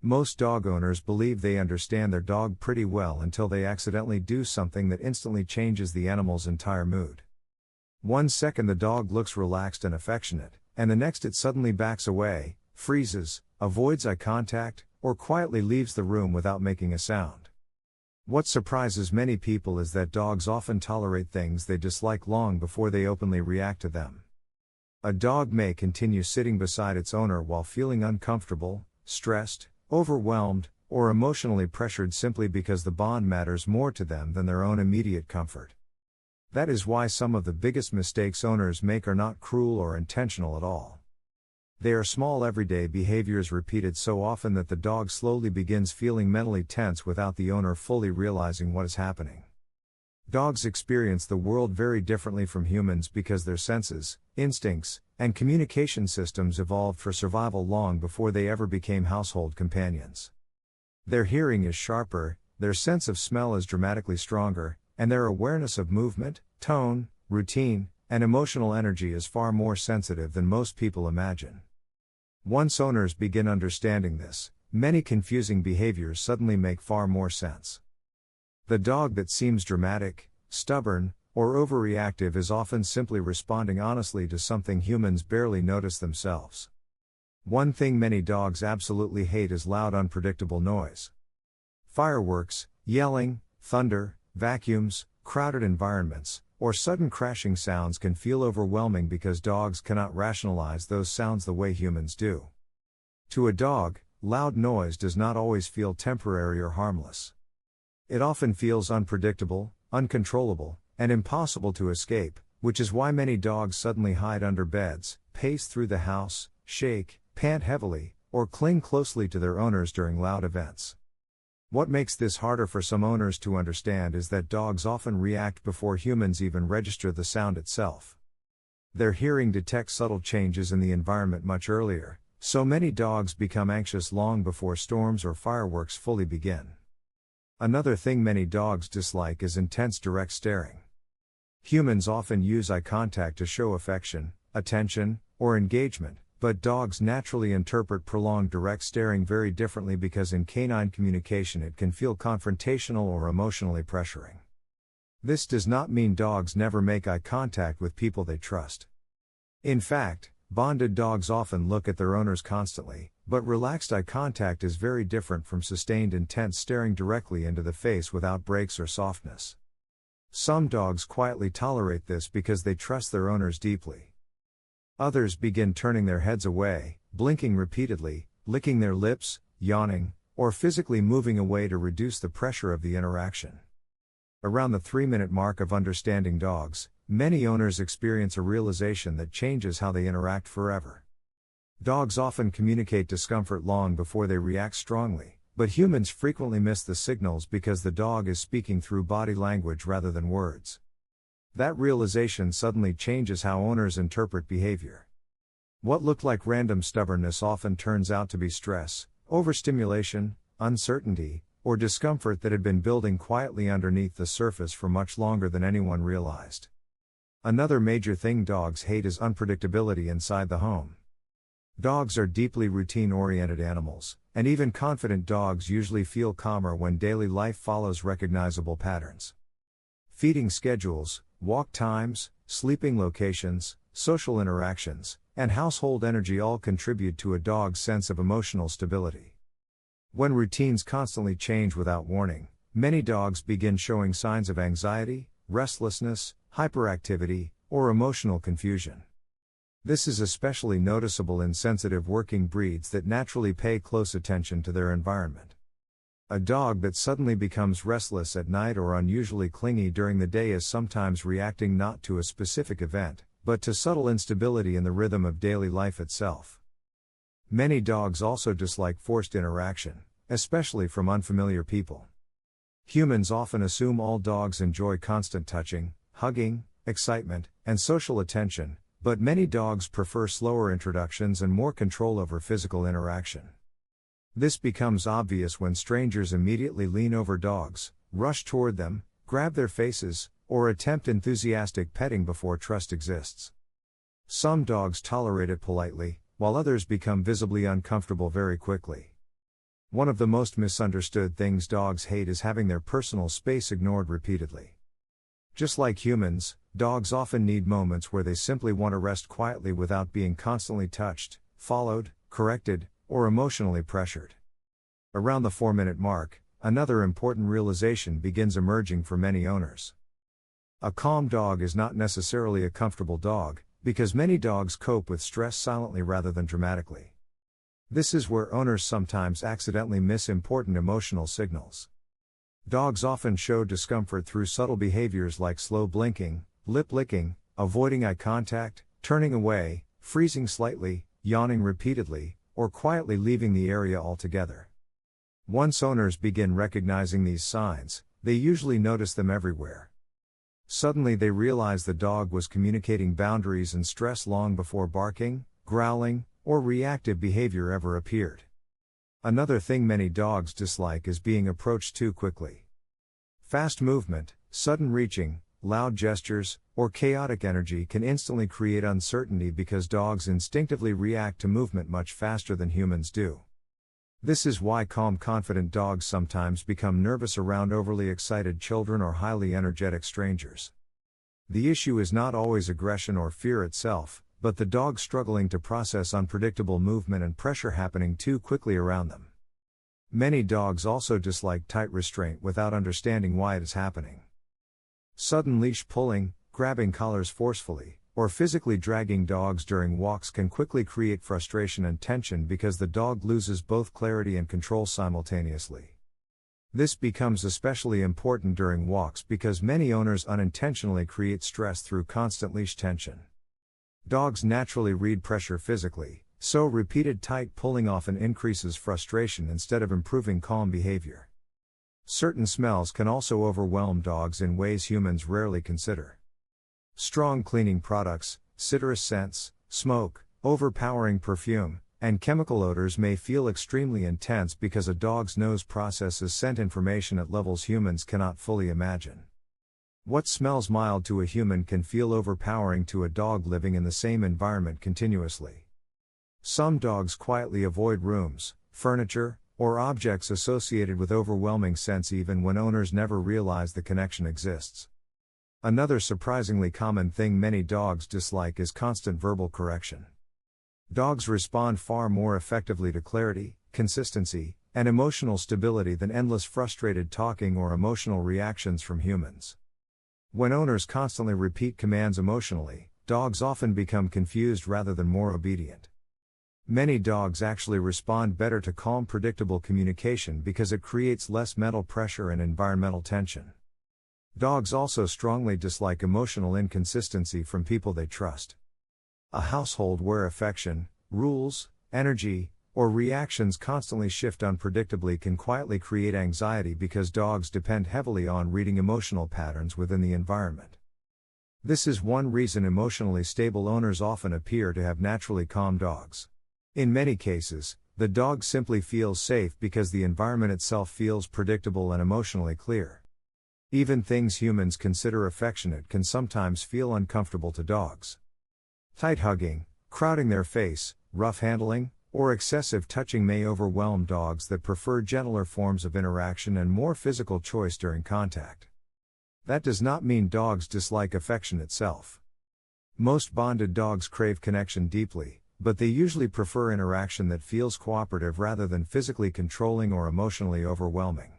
Most dog owners believe they understand their dog pretty well until they accidentally do something that instantly changes the animal's entire mood. One second the dog looks relaxed and affectionate, and the next it suddenly backs away, freezes, avoids eye contact, or quietly leaves the room without making a sound. What surprises many people is that dogs often tolerate things they dislike long before they openly react to them. A dog may continue sitting beside its owner while feeling uncomfortable, stressed, overwhelmed, or emotionally pressured simply because the bond matters more to them than their own immediate comfort. That is why some of the biggest mistakes owners make are not cruel or intentional at all. They are small everyday behaviors repeated so often that the dog slowly begins feeling mentally tense without the owner fully realizing what is happening. Dogs experience the world very differently from humans because their senses, instincts, and communication systems evolved for survival long before they ever became household companions. Their hearing is sharper, their sense of smell is dramatically stronger, and their awareness of movement, tone, routine, and emotional energy is far more sensitive than most people imagine. Once owners begin understanding this, many confusing behaviors suddenly make far more sense. The dog that seems dramatic, stubborn, or overreactive is often simply responding honestly to something humans barely notice themselves. One thing many dogs absolutely hate is loud, unpredictable noise. Fireworks, yelling, thunder, vacuums, crowded environments, or sudden crashing sounds can feel overwhelming because dogs cannot rationalize those sounds the way humans do. To a dog, loud noise does not always feel temporary or harmless. It often feels unpredictable, uncontrollable, and impossible to escape, which is why many dogs suddenly hide under beds, pace through the house, shake, pant heavily, or cling closely to their owners during loud events. What makes this harder for some owners to understand is that dogs often react before humans even register the sound itself. Their hearing detects subtle changes in the environment much earlier, so many dogs become anxious long before storms or fireworks fully begin. Another thing many dogs dislike is intense direct staring. Humans often use eye contact to show affection, attention, or engagement, but dogs naturally interpret prolonged direct staring very differently because in canine communication it can feel confrontational or emotionally pressuring. This does not mean dogs never make eye contact with people they trust. In fact, bonded dogs often look at their owners constantly, but relaxed eye contact is very different from sustained intense staring directly into the face without breaks or softness. Some dogs quietly tolerate this because they trust their owners deeply. Others begin turning their heads away, blinking repeatedly, licking their lips, yawning, or physically moving away to reduce the pressure of the interaction. Around the 3-minute mark of understanding dogs, many owners experience a realization that changes how they interact forever. Dogs often communicate discomfort long before they react strongly, but humans frequently miss the signals because the dog is speaking through body language rather than words. That realization suddenly changes how owners interpret behavior. What looked like random stubbornness often turns out to be stress, overstimulation, uncertainty, or discomfort that had been building quietly underneath the surface for much longer than anyone realized. Another major thing dogs hate is unpredictability inside the home. Dogs are deeply routine-oriented animals, and even confident dogs usually feel calmer when daily life follows recognizable patterns. Feeding schedules, walk times, sleeping locations, social interactions, and household energy all contribute to a dog's sense of emotional stability. When routines constantly change without warning, many dogs begin showing signs of anxiety, restlessness, hyperactivity, or emotional confusion. This is especially noticeable in sensitive working breeds that naturally pay close attention to their environment. A dog that suddenly becomes restless at night or unusually clingy during the day is sometimes reacting not to a specific event, but to subtle instability in the rhythm of daily life itself. Many dogs also dislike forced interaction, especially from unfamiliar people. Humans often assume all dogs enjoy constant touching, hugging, excitement, and social attention, but many dogs prefer slower introductions and more control over physical interaction. This becomes obvious when strangers immediately lean over dogs, rush toward them, grab their faces, or attempt enthusiastic petting before trust exists. Some dogs tolerate it politely, while others become visibly uncomfortable very quickly. One of the most misunderstood things dogs hate is having their personal space ignored repeatedly. Just like humans, dogs often need moments where they simply want to rest quietly without being constantly touched, followed, corrected, or emotionally pressured. Around the 4-minute mark, another important realization begins emerging for many owners. A calm dog is not necessarily a comfortable dog, because many dogs cope with stress silently rather than dramatically. This is where owners sometimes accidentally miss important emotional signals. Dogs often show discomfort through subtle behaviors like slow blinking, lip licking, avoiding eye contact, turning away, freezing slightly, yawning repeatedly, or quietly leaving the area altogether. Once owners begin recognizing these signs, they usually notice them everywhere. Suddenly they realize the dog was communicating boundaries and stress long before barking, growling, or reactive behavior ever appeared. Another thing many dogs dislike is being approached too quickly. Fast movement, sudden reaching, loud gestures, or chaotic energy can instantly create uncertainty because dogs instinctively react to movement much faster than humans do. This is why calm, confident dogs sometimes become nervous around overly excited children or highly energetic strangers. The issue is not always aggression or fear itself, but the dog struggling to process unpredictable movement and pressure happening too quickly around them. Many dogs also dislike tight restraint without understanding why it is happening. Sudden leash pulling, grabbing collars forcefully, or physically dragging dogs during walks can quickly create frustration and tension because the dog loses both clarity and control simultaneously. This becomes especially important during walks because many owners unintentionally create stress through constant leash tension. Dogs naturally read pressure physically, so repeated tight pulling often increases frustration instead of improving calm behavior. Certain smells can also overwhelm dogs in ways humans rarely consider. Strong cleaning products, citrus scents, smoke, overpowering perfume, and chemical odors may feel extremely intense because a dog's nose processes scent information at levels humans cannot fully imagine. What smells mild to a human can feel overpowering to a dog living in the same environment continuously. Some dogs quietly avoid rooms, furniture, or objects associated with overwhelming scents even when owners never realize the connection exists. Another surprisingly common thing many dogs dislike is constant verbal correction. Dogs respond far more effectively to clarity, consistency, and emotional stability than endless frustrated talking or emotional reactions from humans. When owners constantly repeat commands emotionally, dogs often become confused rather than more obedient. Many dogs actually respond better to calm, predictable communication because it creates less mental pressure and environmental tension. Dogs also strongly dislike emotional inconsistency from people they trust. A household where affection, rules, energy, or reactions constantly shift unpredictably can quietly create anxiety because dogs depend heavily on reading emotional patterns within the environment. This is one reason emotionally stable owners often appear to have naturally calm dogs. In many cases, the dog simply feels safe because the environment itself feels predictable and emotionally clear. Even things humans consider affectionate can sometimes feel uncomfortable to dogs. Tight hugging, crowding their face, rough handling, or excessive touching may overwhelm dogs that prefer gentler forms of interaction and more physical choice during contact. That does not mean dogs dislike affection itself. Most bonded dogs crave connection deeply, but they usually prefer interaction that feels cooperative rather than physically controlling or emotionally overwhelming.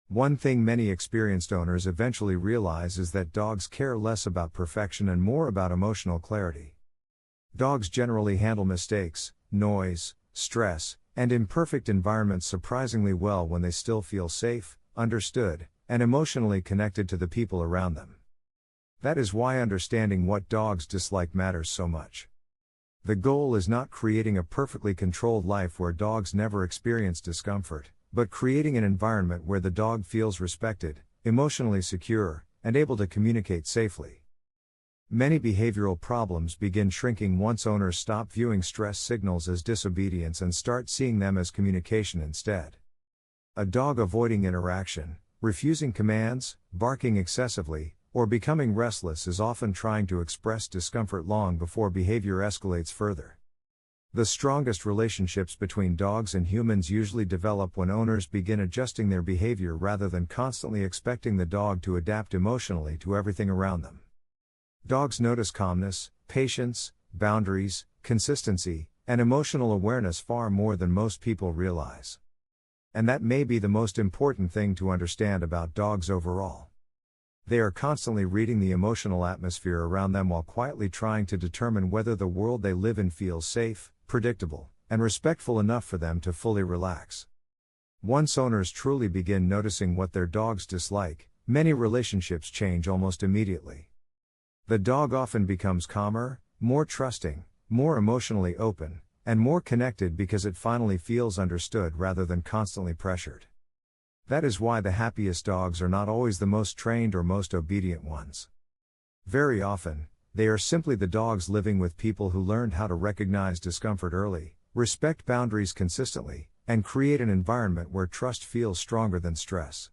One thing many experienced owners eventually realize is that dogs care less about perfection and more about emotional clarity. Dogs generally handle mistakes, noise, stress, and imperfect environments surprisingly well when they still feel safe, understood, and emotionally connected to the people around them. That is why understanding what dogs dislike matters so much. The goal is not creating a perfectly controlled life where dogs never experience discomfort, but creating an environment where the dog feels respected, emotionally secure, and able to communicate safely. Many behavioral problems begin shrinking once owners stop viewing stress signals as disobedience and start seeing them as communication instead. A dog avoiding interaction, refusing commands, barking excessively, or becoming restless is often trying to express discomfort long before behavior escalates further. The strongest relationships between dogs and humans usually develop when owners begin adjusting their behavior rather than constantly expecting the dog to adapt emotionally to everything around them. Dogs notice calmness, patience, boundaries, consistency, and emotional awareness far more than most people realize. And that may be the most important thing to understand about dogs overall. They are constantly reading the emotional atmosphere around them while quietly trying to determine whether the world they live in feels safe, predictable, and respectful enough for them to fully relax. Once owners truly begin noticing what their dogs dislike, many relationships change almost immediately. The dog often becomes calmer, more trusting, more emotionally open, and more connected because it finally feels understood rather than constantly pressured. That is why the happiest dogs are not always the most trained or most obedient ones. Very often, they are simply the dogs living with people who learned how to recognize discomfort early, respect boundaries consistently, and create an environment where trust feels stronger than stress.